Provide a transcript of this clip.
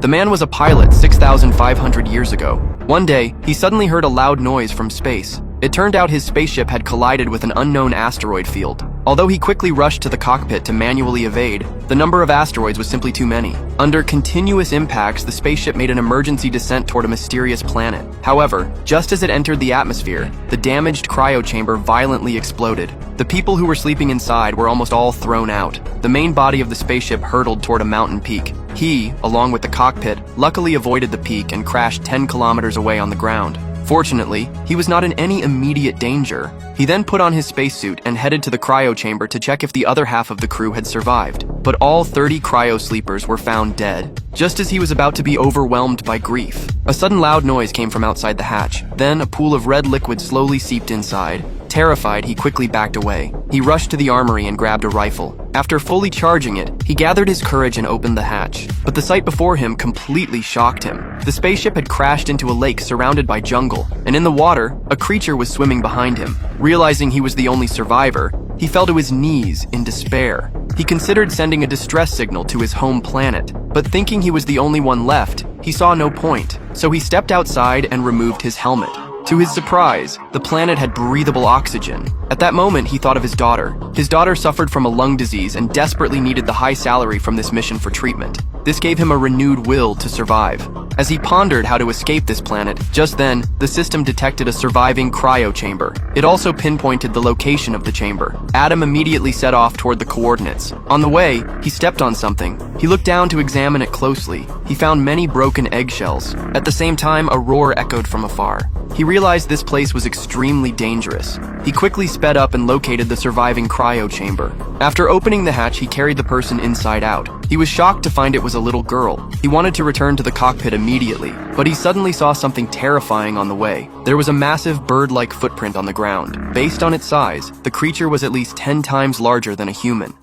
The man was a pilot 6,500 years ago. One day, he suddenly heard a loud noise from space. It turned out his spaceship had collided with an unknown asteroid field. Although he quickly rushed to the cockpit to manually evade, the number of asteroids was simply too many. Under continuous impacts, the spaceship made an emergency descent toward a mysterious planet. However, just as it entered the atmosphere, the damaged cryo chamber violently exploded. The people who were sleeping inside were almost all thrown out. The main body of the spaceship hurtled toward a mountain peak. He, along with the cockpit, luckily avoided the peak and crashed 10 kilometers away on the ground. Fortunately, he was not in any immediate danger. He then put on his spacesuit and headed to the cryo chamber to check if the other half of the crew had survived. But all 30 cryo sleepers were found dead. Just as he was about to be overwhelmed by grief, a sudden loud noise came from outside the hatch. Then a pool of red liquid slowly seeped inside. Terrified, he quickly backed away. He rushed to the armory and grabbed a rifle. After fully charging it, he gathered his courage and opened the hatch. But the sight before him completely shocked him. The spaceship had crashed into a lake surrounded by jungle, and in the water, a creature was swimming behind him. Realizing he was the only survivor, he fell to his knees in despair. He considered sending a distress signal to his home planet, but thinking he was the only one left, he saw no point. So he stepped outside and removed his helmet. To his surprise, the planet had breathable oxygen. At that moment, he thought of his daughter. His daughter suffered from a lung disease and desperately needed the high salary from this mission for treatment. This gave him a renewed will to survive. As he pondered how to escape this planet, just then, the system detected a surviving cryo chamber. It also pinpointed the location of the chamber. Adam immediately set off toward the coordinates. On the way, he stepped on something. He looked down to examine it closely. He found many broken eggshells. At the same time, a roar echoed from afar. He realized this place was extremely dangerous. He quickly sped up and located the surviving cryo chamber. After opening the hatch, he carried the person inside out. He was shocked to find it was a little girl. He wanted to return to the cockpit immediately, but he suddenly saw something terrifying on the way. There was a massive bird-like footprint on the ground. Based on its size, the creature was at least 10 times larger than a human.